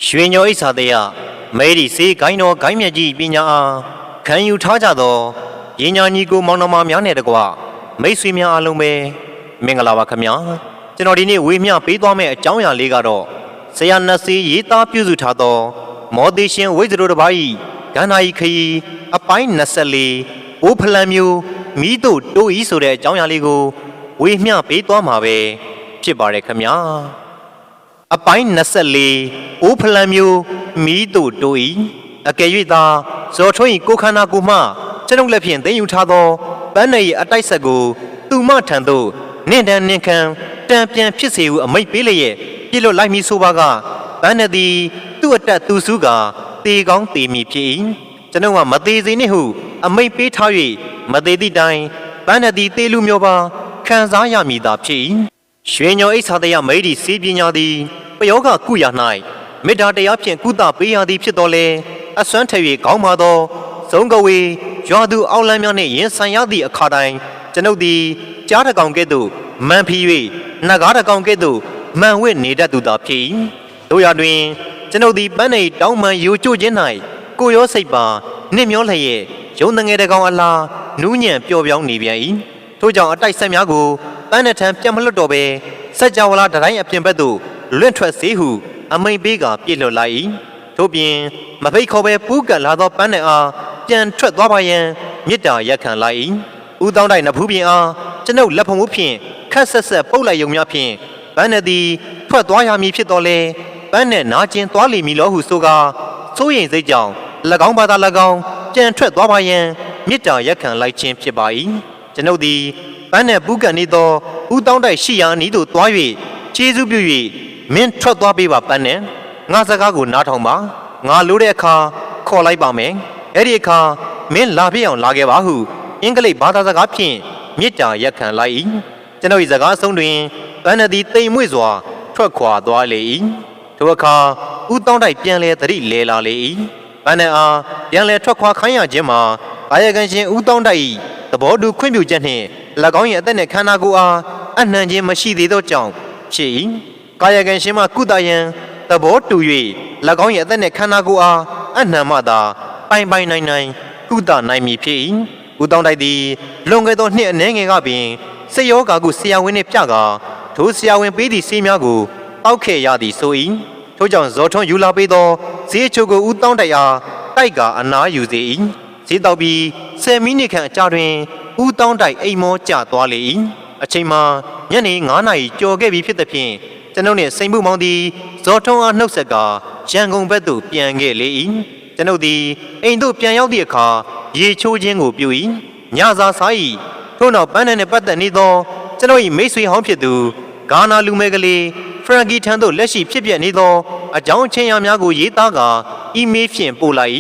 ရွှေညောဣစာတေယမဲဒီစေဂိုင်းတော်ဂိုင်းမြတ်ကြီးပညာအားခံယူထားကြသောရင်းညာညီကိုမောင်နှမများနဲ့တကွမိတ်ဆွေများအားလုံးပဲမင်္ဂလာပါခင်ဗျာကျွန်တော်ဒီနေ့ဝေမျှပေးသွားမယ့်အကြောင်းအရာလေးကတော့ဆရာနတ်စေးရေးသားပြုစုထားသောမော်ဒေရှင်ဝိဇ္ဇရိုတပါး၏ဂန္ဓာဤခရီးအပိုင်း24အိုးဖလန်မျိုးမိတို့တိုးဤဆိုတဲ့အကြောင်းအရာလေးကိုဝေမျှပေးသွားမှာပဲဖြစ်ပါတယ်ခင်ဗျာအပိုင်း24အိုးဖလန်မျိုးမိတို့တိုးဤအကယ်၍သာဇော်ထွန်း၏ကိုခန္ဓာကိုမှကျွန်ုပ်လက်ဖြင့်သိမ်းယူထားသောပန်းနယ်၏အတိုက်ဆက်ကိုသူမထံသို့နင့်တန်နင့်ခံတံပြန်ဖြစ်စေဟုအမိန့်ပေးလျက်ပြစ်လွတ်လိုက်မည်ဆိုပါကပန်းနယ်သည်သူ့အတက်သူစုကတေကောင်းတေမီဖြစ်၏ကျွန်ုပ်ကမသေးစေနှင့်ဟုအမိန့်ပေးထား၍မသေးသည့်တိုင်ပန်းနယ်သည်တေလူမျိုးပါခံစားရမည်သာဖြစ်၏ရွှေညောဣစာတယမိဒီစေပညာသည်ပယောဂကုရ၌မေတ္တာတရားဖြင့်ကုသပေးရသည်ဖြစ်တော်လဲအစွမ်းထ၍ကောင်းပါသောဇုံကဝေရွာသူအောက်လမ်းများနှင့်ရင်ဆိုင်ရသည့်အခါတိုင်းကျွန်ုပ်သည်ကြားတကောင်ကဲ့သို့မှန်ဖီ၍နဂါးတကောင်ကဲ့သို့မှန်ဝင့်နေတတ်သူသာဖြစ်၏တို့ရတွင်ကျွန်ုပ်သည်ပန်းနေတောင်းမှန်ယူကျခြင်း၌ကိုရောစိတ်ပါနှင့်မျောလျက်ရုံငယ်တကောင်အလားနူးညံ့ပျော်ပြောင်းနေပြန်၏ထို့ကြောင့်အတိုက်ဆက်များကိုပန်းနှထံပြတ်မလွတ်တော့ပဲစัจ java လာတိုင်းအပြင်ဘက်သို့လွင့်ထွက်စေဟုအမိန်ပေးကပြစ်လွတ်လိုက်၏ထို့ပြင်မဖိတ်ခေါ်ပဲပူးကပ်လာသောပန်းနှအားပြန်ထွက်သွားပါရန်မေတ္တာရက်ခံလိုက်၏ဦးတောင်းတိုက်နဖူးပြင်အားကျွန်ုပ်လက်ဖုံမှုဖြင့်ခက်ဆက်ဆက်ပုတ်လိုက်ယုံများဖြင့်ပန်းနှသည်ထွက်သွားရမည်ဖြစ်တော်လဲပန်းနှနာကျင်သွားလိမ့်မည်လောဟုဆိုကာစိုးရိမ်စိတ်ကြောင့်၎င်းဘာသာ၎င်းပြန်ထွက်သွားပါရန်မေတ္တာရက်ခံလိုက်ခြင်းဖြစ်ပါ၏ကျွန်ုပ်သည်ပန်းနှပူးကပ်နေသောဦးတောင်းတိုက်ရှိရာနီးသို့သွား၍ကျေးဇူးပြု၍မင်းထွက်သွားပေးပါပန်းနှငါစကားကိုနားထောင်ပါငါလိုတဲ့အခါခေါ်လိုက်ပါမယ်အဲ့ဒီအခါမင်းလာပြည့်အောင်လာခဲ့ပါဟုအင်္ဂလိပ်ဘာသာစကားဖြင့်မေတ္တာရက်ခံလိုက်၏ကျွန်ုပ်၏စကားဆုံးတွင်ပန်းနှသည်တိမ်မွေ့စွာထွက်ခွာသွားလေ၏ထိုအခါဦးတောင်းတိုက်ပြန်လဲသတိလဲလာလေ၏ပန်းနှအားပြန်လဲထွက်ခွာခိုင်းရခြင်းမှာကာယကံရှင်ဦးတောင်းတိုက်၏သဘောတူခွင့်ပြုချက်နှင့်၎င်း၏အသက်နှင့်ခန္ဓာကိုယ်အားအနှံခြင်းမရှိသေးသောကြောင့်ဖြစ်၏ကာယကံရှင်မှကုသယံသဘောတူ၍၎င်း၏အသက်နှင့်ခန္ဓာကိုယ်အားအနှံမှသာပိုင်ပိုင်နိုင်နိုင်ကုသနိုင်မည်ဖြစ်၏ဦးတောင်းတိုက်သည်လွန်ခဲ့သောနှစ်အနည်းငယ်ကပင်စေယောဂါကိုဆရာဝန်နှင့်ပြကာထိုဆရာဝန်ပေးသည့်ဆေးများကိုတောက်ခဲ့ရသည်ဆို၏ထို့ကြောင့်ဇော်ထွန်းယူလာပေးသောဈေးချိုကိုဦးတောင်းတိုက်အားတိုက်ကာအနားယူစေ၏ဈေးတောက်ပြီး10မိနစ်ခန့်အကြာတွင်ဦးတောင်းတိုက်အိမ်မောကျသွားလေ၏အချိန်မှာညနေ9နာရီကျော်ခဲ့ပြီဖြစ်သဖြင့်ကျွန်ုပ်နှင့်စိန်မှုမောင်သည်ဇော်ထွန်းအားနှုတ်ဆက်ကရန်ကုန်ဘက်သို့ပြန်ခဲ့လေ၏ကျွန်ုပ်သည်အိမ်သို့ပြန်ရောက်သည့်အခါရေချိုးခြင်းကိုပြု၏ညစာစား၏ထို့နောက်ပန်းနှင့်ပတ်သက်နေသောကျွန်ုပ်၏မိတ်ဆွေဟောင်းဖြစ်သူဂါနာလူမဲကလေးဖရန်ကီထံသို့လက်ရှိဖြစ်ပြနေသောအကြောင်းချင်းရာများကိုရေးသားကာအီးမေးလ်ဖြင့်ပို့လိုက်၏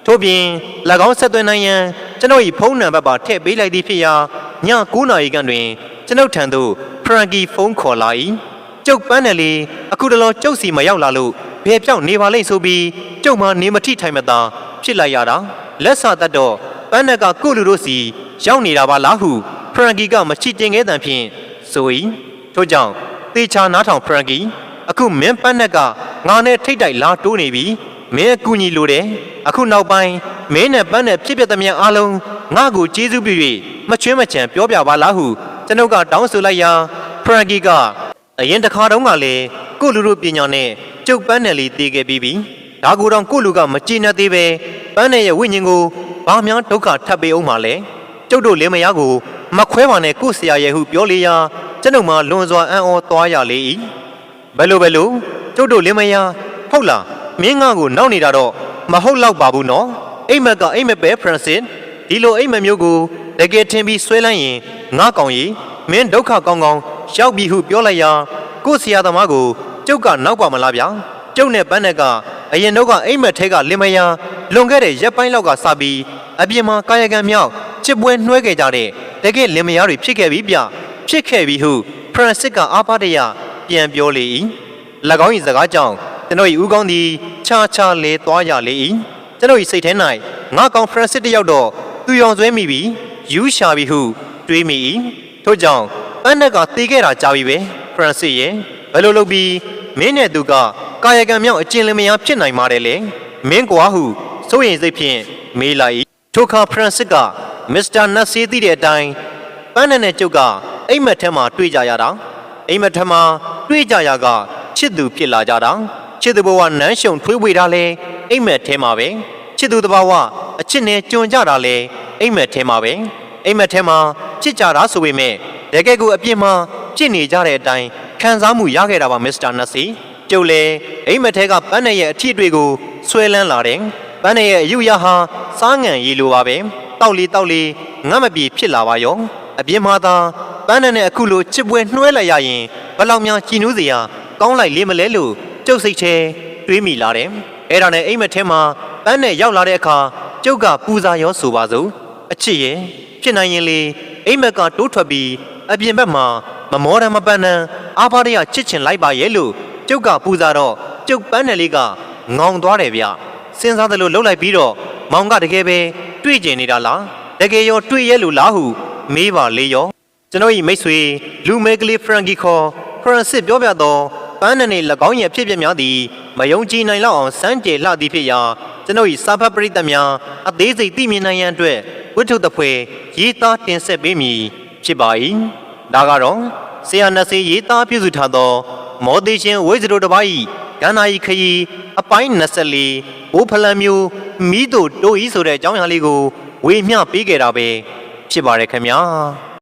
ထို့ပြင်၎င်းဆက်သွင်းနိုင်ရန်ကျွန်ုပ်၏ဖုန်းနံပါတ်ပါထည့်ပေးလိုက်သည်ဖြစ်ရာည9နာရီခန့်တွင်ကျွန်ုပ်ထံသို့ဖရန်ကီဖုန်းခေါ်လာ၏ကျုပ်ပန်းနယ်လေးအခုတလောကျုပ်စီမရောက်လာလို့ဘယ်ပြောင်းနေပါလိမ့်ဆိုပြီးကျုပ်မှနေမထိထိုင်မသာဖြစ်လိုက်ရတာလက်စာတတ်တော့ပန်းနယ်ကကိုလူတို့စီရောက်နေတာပါလားဟုဖရန်ကီကမချစ်တင်ခဲ့တဲ့ဖြင့်ဆို၏ထို့ကြောင့်တေချာနားထောင်ဖရန်ကီအခုမင်းပန်းနယ်ကငါနဲ့ထိတ်တိုက်လာတိုးနေပြီမင်းအကူညီလိုတယ်အခုနောက်ပိုင်းမင်းနဲ့ပန်းနယ်ဖြစ်ပျက်သမျှအားလုံးငါ့ကိုကျေးဇူးပြု၍မချွင်းမချံပြောပြပါလားဟုကျွန်ုပ်ကတောင်းဆိုလိုက်ရာဖရန်ကီကအရင်တစ်ခါတုန်းကလည်းကိုလူတို့ပညာနဲ့ကျုပ်ပန်းနယ်လေးတည်ခဲ့ပြီးပြီဒါကိုတော့ကိုလူကမကြည်နပ်သေးပဲပန်းနယ်ရဲ့ဝိညာဉ်ကိုဘာများဒုက္ခထပ်ပေးအောင်ပါလဲကျုပ်တို့လင်းမယားကိုမခွဲပါနဲ့ကိုဆရာရဲ့ဟုပြောလေရာကျွန်ုပ်မှလွန်စွာအံ့ဩသွားရလေ၏ဘယ်လိုကျုပ်တို့လင်းမယားဟုတ်လားမင်းငါကိုနောက်နေတာတော့မဟုတ်တော့ပါဘူးနော်အိမ်မက်ကအိမ်မပဲဖရန်စစ်ဒီလိုအိမ်မမျိုးကိုတကယ်ထင်ပြီးဆွဲလိုက်ရင်ငါကောင်ကြီးမင်းဒုက္ခကောင်းကောင်းရောက်ပြီဟုပြောလိုက်ရာကိုဆရာသမားကိုကျုပ်ကနောက်ပါမလားဗျာကျုပ်နဲ့ပန်းနဲ့ကအရင်တော့ကအိမ်မက်ထဲကလင်မယားလွန်ခဲ့တဲ့ရက်ပိုင်းလောက်ကစပြီးအပြင်မှာကာယကံမြောက်ချစ်ပွဲနှွှဲခဲ့ကြတဲ့တကယ်လင်မယားတွေဖြစ်ခဲ့ပြီဗျဖြစ်ခဲ့ပြီဟုဖရန်စစ်ကအားပါတရပြန်ပြောလေ၏၎င်း၏စကားကြောင့်ကျွန်တော်၏ဦးကောင်းသည်ခြားခြားလဲသွားရလေ၏ကျွန်တော်၏စိတ်ထဲ၌ငါကောင်ဖရန်စစ်တယောက်တော့သူရောင်ဆွဲမိပြီယူရှာပြီဟုတွေးမိ၏ထို့ကြောင့်ပန်းနဲ့ကတေးခဲ့တာကြာပြီပဲဖရန်စစ်ရဲ့ဘယ်လိုလုပ်ပြီးမင်းနဲ့သူက ကာယကံမြောက်အကျဉ်လင်မယားဖြစ်နိုင်ပါတယ်လေမင်းကွာဟုစိုးရင်စိတ်ဖြင့်မေးလိုက်ထိုအခါဖရန်စစ်ကမစ္စတာနတ်ဆေးသိတဲ့အတိုင်းပန်းနဲ့ကျုပ်ကအိမ်မက်ထဲမှာတွေ့ကြရတာအိမ်မက်ထဲမှာတွေ့ကြရကချစ်သူဖြစ်လာကြတာချစ်သူဘဝနန်းရှုံထွေးဝေတာလဲအိမ်မက်ထဲမှာပဲချစ်သူတဘာဝအချစ်နဲ့ကြုံကြတာလဲအိမ်မက်ထဲမှာပဲအိမ်မက်ထဲမှာချစ်ကြတာဆိုပေမဲ့တကယ်ကိုအပြစ်မှာချစ်နေကြတဲ့အတိုင်းခံစားမှုရခဲ့တာပါမစ္စတာနတ်စီကျုပ်လေအိမ်မက်ထဲကပန်းနဲ့ရဲ့အထီးတွေကိုဆွဲလန်းလာတယ်ပန်းနဲ့ရဲ့အယူရဟာစားငံရည်လိုပါပဲတောက်လီငတ်မပြေဖြစ်လာပါရောအပြစ်မှာသာပန်းနဲ့အခုလိုချစ်ပွဲနှွှဲလိုက်ရရင်ဘလောက်များကြည်နူးစရာကောင်းလိုက်လေမလဲလို့ကျုပ်စိတ်ထဲတွေးမိလာတယ်အဲ့ဒါနဲ့အိမ်မက်ထဲမှာပန်းနဲ့ရောက်လာတဲ့အခါကျုပ်ကပူဇာရောဆိုပါစို့အချစ်ရဲ့ဖြစ်နိုင်ရင်လေအိမ်မက်ကတိုးထွက်ပြီးအပြင်ဘက်မှာမမောတမ်းမပန်းတမ်းအာဘာရချစ်ချင်လိုက်ပါရဲ့လို့ကျုပ်ကပူဇာတော့ကျုပ်ပန်းနယ်လေးကငောင်သွားတယ်ဗျစဉ်းစားတယ်လို့လှုပ်လိုက်ပြီးတော့မောင်ကတကယ်ပဲတွေ့ကျင်နေတာလားတကယ်ရောတွေ့ရဲ့လို့လားဟုမေးပါလေရောကျွန်တော်ဤမိတ်ဆွေလူမဲကလေးဖရန်ကီခေါ်ဖရန်စစ်ပြောပြတော့ပန်းနယ်၎င်းရဲ့ဖြစ်ပျက်များသည်မယုံကြည်နိုင်လောက်အောင်စမ်းကြယ်လှသည်ဖြစ်ရာကျွန်တော်ဤစာဖတ်ပရိသတ်များအသေးစိတ်သိမြင်နိုင်ရန်အတွက်ဝိထုတဖွဲရေးသားတင်ဆက်ပေးမည်ဖြစ်ပါ၏ဒါကတော့ဆရာနတ်စေရေးသားပြုစုထားသောမောသေးရှင်ဝိဇ္ဇရိုတပါး၏ကန္နာဤခရီအပိုင်း24ဘိုးဖလန်မျိုးမိတို့တိုးဤဆိုတဲ့အကြောင်းအရာလေးကိုဝေမျှပေးခဲ့တာပဲဖြစ်ပါရခင်ဗျာ